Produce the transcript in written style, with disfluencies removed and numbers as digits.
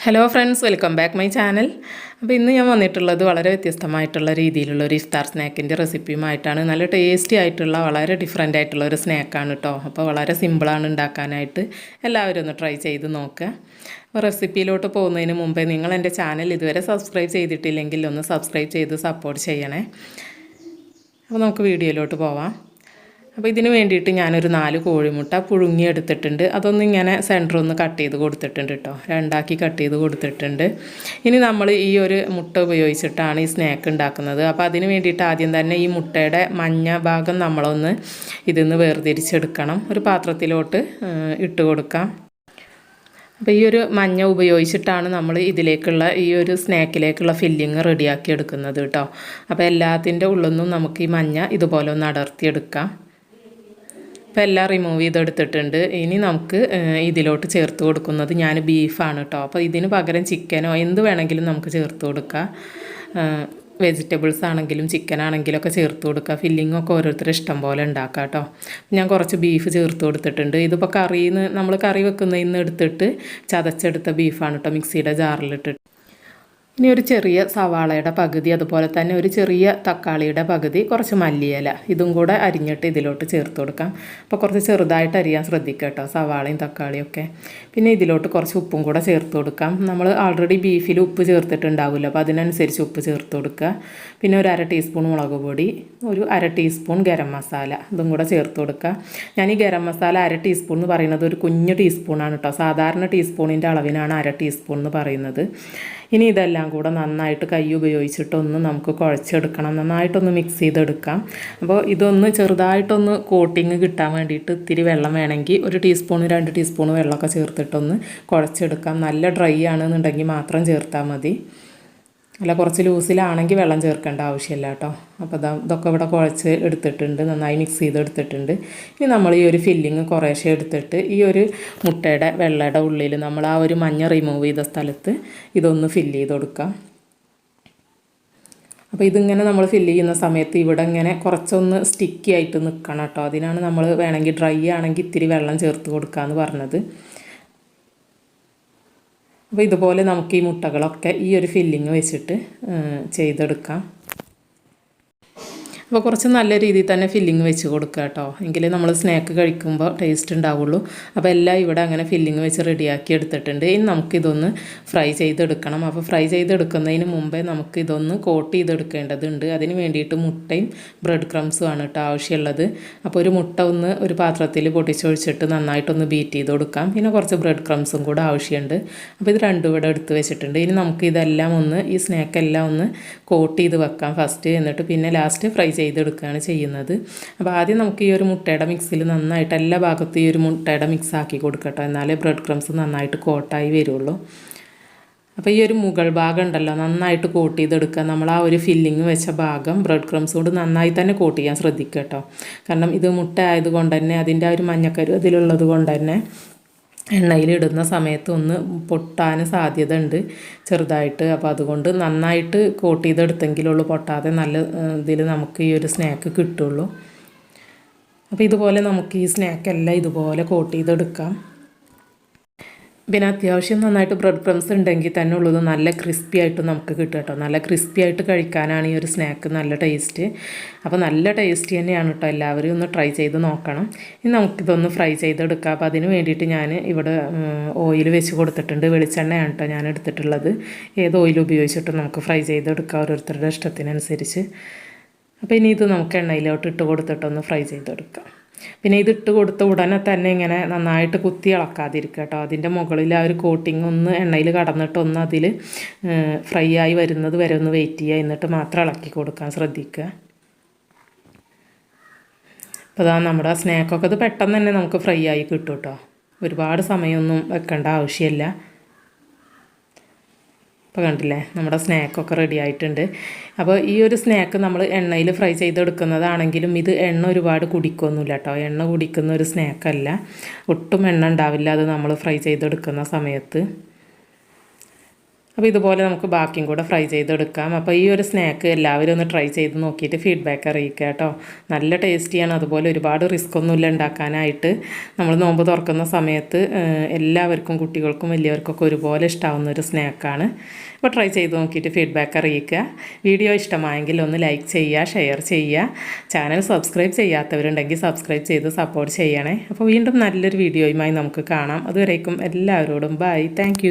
Hello friends, welcome back my channel. അപ്പോൾ ഇന്ന് ഞാൻ വന്നിട്ടുള്ളത് വളരെ വ്യത്യസ്തമായിട്ടുള്ള രീതിയിലുള്ള ഒരു ഇഫ്താർ സ്നാക്കിൻ്റെ റെസിപ്പിയുമായിട്ടാണ്. നല്ല ടേസ്റ്റി ആയിട്ടുള്ള വളരെ ഡിഫറെൻ്റ് ആയിട്ടുള്ള ഒരു സ്നാക്കാണ് കേട്ടോ. അപ്പോൾ വളരെ സിമ്പിളാണ് ഉണ്ടാക്കാനായിട്ട്. എല്ലാവരും ഒന്ന് ട്രൈ ചെയ്ത് നോക്കുക. അപ്പോൾ റെസിപ്പിയിലോട്ട് പോകുന്നതിന് മുമ്പേ നിങ്ങൾ എൻ്റെ ചാനൽ ഇതുവരെ സബ്സ്ക്രൈബ് ചെയ്തിട്ടില്ലെങ്കിൽ ഒന്ന് സബ്സ്ക്രൈബ് ചെയ്ത് സപ്പോർട്ട് ചെയ്യണേ. അപ്പോൾ നമുക്ക് വീഡിയോയിലോട്ട് പോവാം. അപ്പോൾ ഇതിന് വേണ്ടിയിട്ട് ഞാനൊരു 4 കോഴിമുട്ട പുഴുങ്ങിയെടുത്തിട്ടുണ്ട്. അതൊന്നും ഇങ്ങനെ സെൻറ്ററൊന്ന് കട്ട് ചെയ്ത് കൊടുത്തിട്ടുണ്ട് കേട്ടോ. രണ്ടാക്കി കട്ട് ചെയ്ത് കൊടുത്തിട്ടുണ്ട്. ഇനി നമ്മൾ ഈ ഒരു മുട്ട ഉപയോഗിച്ചിട്ടാണ് ഈ സ്നാക്ക് ഉണ്ടാക്കുന്നത്. അപ്പോൾ അതിന് വേണ്ടിയിട്ട് ആദ്യം തന്നെ ഈ മുട്ടയുടെ മഞ്ഞ ഭാഗം നമ്മളൊന്ന് ഇതിൽ നിന്ന് വേർതിരിച്ചെടുക്കണം. ഒരു പാത്രത്തിലോട്ട് ഇട്ട് കൊടുക്കാം. അപ്പോൾ ഈ ഒരു മഞ്ഞ ഉപയോഗിച്ചിട്ടാണ് നമ്മൾ ഇതിലേക്കുള്ള ഈ ഒരു സ്നാക്കിലേക്കുള്ള ഫില്ലിങ് റെഡിയാക്കി എടുക്കുന്നത് കേട്ടോ. അപ്പോൾ എല്ലാത്തിൻ്റെ ഉള്ളിൽ നമുക്ക് ഈ മഞ്ഞ ഇതുപോലെ ഒന്ന് അടർത്തിയെടുക്കാം. അപ്പോൾ എല്ലാം റിമൂവ് ചെയ്തെടുത്തിട്ടുണ്ട്. ഇനി നമുക്ക് ഇതിലോട്ട് ചേർത്ത് കൊടുക്കുന്നത് ഞാൻ ബീഫാണ് കേട്ടോ. അപ്പോൾ ഇതിന് പകരം ചിക്കനോ എന്ത് വേണമെങ്കിലും നമുക്ക് ചേർത്ത് കൊടുക്കാം. വെജിറ്റബിൾസ് ആണെങ്കിലും ചിക്കൻ ആണെങ്കിലും ഒക്കെ ചേർത്ത് കൊടുക്കുക. ഫില്ലിങ്ങൊക്കെ ഓരോരുത്തരുടെ ഇഷ്ടം പോലെ ഉണ്ടാക്കാം കേട്ടോ. ഞാൻ കുറച്ച് ബീഫ് ചേർത്ത് കൊടുത്തിട്ടുണ്ട്. ഇതിപ്പോൾ നമ്മൾ കറി വെക്കുന്നതിൽ നിന്ന് എടുത്തിട്ട് ചതച്ചെടുത്ത ബീഫാണ് കേട്ടോ, മിക്സിയുടെ ജാറിലിട്ടിട്ട്. ഇനി ഒരു ചെറിയ സവാളയുടെ പകുതി, അതുപോലെ തന്നെ ഒരു ചെറിയ തക്കാളിയുടെ പകുതി, കുറച്ച് മല്ലിയില ഇതും കൂടെ അരിഞ്ഞിട്ട് ഇതിലോട്ട് ചേർത്ത് കൊടുക്കാം. അപ്പോൾ കുറച്ച് ചെറുതായിട്ട് അരിയാൻ ശ്രദ്ധിക്കുക കേട്ടോ, സവാളയും തക്കാളിയും ഒക്കെ. പിന്നെ ഇതിലോട്ട് കുറച്ച് ഉപ്പും കൂടെ ചേർത്ത് കൊടുക്കാം. നമ്മൾ ആൾറെഡി ബീഫിൽ ഉപ്പ് ചേർത്തിട്ടുണ്ടാവില്ല, അപ്പോൾ അതിനനുസരിച്ച് ഉപ്പ് ചേർത്ത് കൊടുക്കുക. പിന്നെ ഒരു 1/2 ടീസ്പൂൺ മുളക് പൊടി, ഒരു 1/2 ടീസ്പൂൺ ഗരം മസാല ഇതും കൂടെ ചേർത്ത് കൊടുക്കുക. ഞാൻ ഈ ഗരം മസാല 1/2 ടീസ്പൂൺ എന്ന് പറയുന്നത് ഒരു കുഞ്ഞു ടീസ്പൂണാണ് കേട്ടോ. സാധാരണ ടീസ്പൂണിൻ്റെ അളവിനാണ് 1/2 ടീസ്പൂൺ എന്ന് പറയുന്നത്. ഇനി ഇതെല്ലാം കൂടെ നന്നായിട്ട് കൈ ഉപയോഗിച്ചിട്ടൊന്ന് നമുക്ക് കുഴച്ചെടുക്കണം. നന്നായിട്ടൊന്ന് മിക്സ് ചെയ്തെടുക്കാം. അപ്പോൾ ഇതൊന്ന് ചെറുതായിട്ടൊന്ന് കോട്ടിങ് കിട്ടാൻ വേണ്ടിയിട്ട് ഇത്തിരി വെള്ളം വേണമെങ്കിൽ 1 ടീസ്പൂൺ 2 ടീസ്പൂൺ വെള്ളമൊക്കെ ചേർത്തിട്ടൊന്ന് കുഴച്ചെടുക്കാം. നല്ല ഡ്രൈ ആണെന്നുണ്ടെങ്കിൽ മാത്രം ചേർത്താൽ മതി. അല്ല, കുറച്ച് ലൂസിലാണെങ്കിൽ വെള്ളം ചേർക്കേണ്ട ആവശ്യമില്ല കേട്ടോ. അപ്പോൾ ഇതൊക്കെ ഇവിടെ കുഴച്ച് എടുത്തിട്ടുണ്ട്, നന്നായി മിക്സ് ചെയ്തെടുത്തിട്ടുണ്ട്. ഇനി നമ്മൾ ഈ ഒരു ഫില്ലിങ് കുറേശ്ശെ എടുത്തിട്ട് ഈ ഒരു മുട്ടയുടെ വെള്ളയുടെ ഉള്ളിൽ നമ്മൾ ആ ഒരു മഞ്ഞ റിമൂവ് ചെയ്ത സ്ഥലത്ത് ഇതൊന്ന് ഫില്ല് ചെയ്ത് കൊടുക്കാം. അപ്പോൾ ഇതിങ്ങനെ നമ്മൾ ഫില്ല് ചെയ്യുന്ന സമയത്ത് ഇവിടെ ഇങ്ങനെ കുറച്ചൊന്ന് സ്റ്റിക്കി ആയിട്ട് നിൽക്കണം കേട്ടോ. അതിനാണ് നമ്മൾ വേണമെങ്കിൽ ഡ്രൈ ആണെങ്കിൽ ഇത്തിരി വെള്ളം ചേർത്ത് കൊടുക്കാമെന്ന് പറഞ്ഞത്. അപ്പോൾ ഇതുപോലെ നമുക്ക് ഈ മുട്ടകളൊക്കെ ഈ ഒരു ഫില്ലിങ് വെച്ചിട്ട് ചെയ്തെടുക്കാം. അപ്പോൾ കുറച്ച് നല്ല രീതിയിൽ തന്നെ ഫില്ലിങ് വെച്ച് കൊടുക്കുക കേട്ടോ, എങ്കിലേ നമ്മൾ സ്നാക്ക് കഴിക്കുമ്പോൾ ടേസ്റ്റ് ഉണ്ടാവുള്ളൂ. അപ്പോൾ എല്ലാം ഇവിടെ അങ്ങനെ ഫില്ലിങ് വെച്ച് റെഡിയാക്കി എടുത്തിട്ടുണ്ട്. ഇനി നമുക്കിതൊന്ന് ഫ്രൈ ചെയ്തെടുക്കണം. അപ്പോൾ ഫ്രൈ ചെയ്തെടുക്കുന്നതിന് മുമ്പേ നമുക്കിതൊന്ന് കോട്ട് ചെയ്തെടുക്കേണ്ടതുണ്ട്. അതിന് വേണ്ടിയിട്ട് മുട്ടയും ബ്രെഡ് ക്രംസും ആണ് കേട്ടോ ആവശ്യമുള്ളത്. അപ്പോൾ ഒരു മുട്ട ഒരു പാത്രത്തിൽ പൊട്ടിച്ചൊഴിച്ചിട്ട് നന്നായിട്ടൊന്ന് ബീറ്റ് ചെയ്ത് കൊടുക്കാം. പിന്നെ കുറച്ച് ബ്രെഡ് ക്രംസും കൂടെ ആവശ്യമുണ്ട്. അപ്പോൾ ഇത് രണ്ടും ഇവിടെ എടുത്ത് വെച്ചിട്ടുണ്ട്. ഇനി നമുക്കിതെല്ലാം ഈ സ്നാക്കെല്ലാം ഒന്ന് കോട്ട് ചെയ്ത് വെക്കാം ഫസ്റ്റ്. എന്നിട്ട് പിന്നെ ലാസ്റ്റ് ഫ്രൈ ചെയ്തെടുക്കുകയാണ് ചെയ്യുന്നത്. അപ്പോൾ ആദ്യം നമുക്ക് ഈ ഒരു മുട്ടയുടെ മിക്സിൽ നന്നായിട്ട് എല്ലാ ഭാഗത്തും ഈ ഒരു മുട്ടയുടെ മിക്സ് ആക്കി കൊടുക്കട്ടോ, എന്നാലേ ബ്രെഡ് ക്രംസ് നന്നായിട്ട് കോട്ടായി വരുള്ളൂ. അപ്പോൾ ഈ ഒരു മുകൾ ഭാഗം ഉണ്ടല്ലോ നന്നായിട്ട് കോട്ട് ചെയ്തെടുക്കുക. നമ്മൾ ആ ഒരു ഫില്ലിങ് വെച്ച ഭാഗം ബ്രെഡ് ക്രംസ് കൊണ്ട് നന്നായി തന്നെ കോട്ട് ചെയ്യാൻ ശ്രദ്ധിക്കുക കേട്ടോ. കാരണം ഇത് മുട്ട ആയതുകൊണ്ട് തന്നെ അതിൻ്റെ ആ ഒരു മഞ്ഞക്കരു അതിലുള്ളത് കൊണ്ട് തന്നെ എണ്ണയിലിടുന്ന സമയത്ത് ഒന്ന് പൊട്ടാൻ സാധ്യത ഉണ്ട് ചെറുതായിട്ട്. അപ്പോൾ അതുകൊണ്ട് നന്നായിട്ട് കോട്ട് ചെയ്തെടുത്തെങ്കിലുള്ളൂ പൊട്ടാതെ നല്ല ഇതിൽ നമുക്ക് ഈ ഒരു സ്നാക്ക് കിട്ടുള്ളൂ. അപ്പോൾ ഇതുപോലെ നമുക്ക് ഈ സ്നാക്കെല്ലാം ഇതുപോലെ കോട്ട് ചെയ്തെടുക്കാം. പിന്നെ അത്യാവശ്യം നന്നായിട്ട് ബ്രെഡ് ക്രംസ് ഉണ്ടെങ്കിൽ തന്നെ ഉള്ളത് നല്ല ക്രിസ്പി ആയിട്ട് നമുക്ക് കിട്ടും കേട്ടോ. നല്ല ക്രിസ്പി ആയിട്ട് കഴിക്കാനാണ് ഈ ഒരു സ്നാക്ക് നല്ല ടേസ്റ്റ്. അപ്പോൾ നല്ല ടേസ്റ്റ് തന്നെയാണ് കേട്ടോ. എല്ലാവരും ഒന്ന് ട്രൈ ചെയ്ത് നോക്കണം. ഇനി നമുക്കിതൊന്ന് ഫ്രൈ ചെയ്തെടുക്കാം. അപ്പോൾ അതിന് വേണ്ടിയിട്ട് ഞാൻ ഇവിടെ ഓയിൽ വെച്ച് കൊടുത്തിട്ടുണ്ട്. വെളിച്ചെണ്ണയാണ് കേട്ടോ ഞാൻ എടുത്തിട്ടുള്ളത്. ഏത് ഓയിൽ ഉപയോഗിച്ചിട്ടും നമുക്ക് ഫ്രൈ ചെയ്തെടുക്കാം ഓരോരുത്തരുടെ ഇഷ്ടത്തിനനുസരിച്ച്. അപ്പോൾ ഇനി ഇത് നമുക്ക് എണ്ണയിലോട്ട് ഇട്ട് കൊടുത്തിട്ടൊന്ന് ഫ്രൈ ചെയ്തെടുക്കാം. പിന്നെ ഇതിട്ട് കൊടുത്ത ഉടനെ തന്നെ ഇങ്ങനെ നന്നായിട്ട് കുത്തി ഇളക്കാതിരിക്കുക കേട്ടോ. അതിൻ്റെ മുകളിൽ ആ ഒരു കോട്ടിങ് ഒന്ന് എണ്ണയിൽ കടന്നിട്ടൊന്ന് അതിൽ ഫ്രൈ ആയി വരുന്നത് വരെ ഒന്ന് വെയിറ്റ് ചെയ്യുക. എന്നിട്ട് മാത്രം ഇളക്കി കൊടുക്കാൻ ശ്രദ്ധിക്കുക. അപ്പോൾ അതാ നമ്മുടെ സ്നാക്കൊക്കെ അത് പെട്ടെന്ന് തന്നെ നമുക്ക് ഫ്രൈ ആയി കിട്ടും കേട്ടോ. ഒരുപാട് സമയമൊന്നും വെക്കേണ്ട ആവശ്യമില്ല. ഇപ്പോൾ കണ്ടില്ലേ, നമ്മുടെ സ്നാക്കൊക്കെ റെഡി ആയിട്ടുണ്ട്. അപ്പോൾ ഈ ഒരു സ്നാക്ക് നമ്മൾ എണ്ണയിൽ ഫ്രൈ ചെയ്തെടുക്കുന്നതാണെങ്കിലും ഇത് എണ്ണ ഒരുപാട് കുടിക്കൊന്നുമില്ല കേട്ടോ. എണ്ണ കുടിക്കുന്ന ഒരു സ്നാക്കല്ല, ഒട്ടും എണ്ണ ഉണ്ടാവില്ല അത് നമ്മൾ ഫ്രൈ ചെയ്തെടുക്കുന്ന സമയത്ത്. അപ്പോൾ ഇതുപോലെ നമുക്ക് ബാക്കിയും കൂടെ ഫ്രൈ ചെയ്തെടുക്കാം. അപ്പോൾ ഈ ഒരു സ്നാക്ക് എല്ലാവരും ഒന്ന് ട്രൈ ചെയ്ത് നോക്കിയിട്ട് ഫീഡ്ബാക്ക് അറിയിക്കുക കേട്ടോ. നല്ല ടേസ്റ്റിയാണ്. അതുപോലെ ഒരുപാട് റിസ്ക് ഒന്നുമില്ല ഉണ്ടാക്കാനായിട്ട്. നമ്മൾ നോമ്പ് തുറക്കുന്ന സമയത്ത് എല്ലാവർക്കും, കുട്ടികൾക്കും വലിയവർക്കൊക്കെ ഒരുപോലെ ഇഷ്ടമാവുന്ന ഒരു സ്നാക്കാണ്. അപ്പോൾ ട്രൈ ചെയ്ത് നോക്കിയിട്ട് ഫീഡ്ബാക്ക് അറിയിക്കുക. വീഡിയോ ഇഷ്ടമായെങ്കിൽ ഒന്ന് ലൈക്ക് ചെയ്യുക, ഷെയർ ചെയ്യുക. ചാനൽ സബ്സ്ക്രൈബ് ചെയ്യാത്തവരുണ്ടെങ്കിൽ സബ്സ്ക്രൈബ് ചെയ്ത് സപ്പോർട്ട് ചെയ്യണേ. അപ്പോൾ വീണ്ടും നല്ലൊരു വീഡിയോയുമായി നമുക്ക് കാണാം. അതുവരേക്കും എല്ലാവരോടും ബൈ. താങ്ക്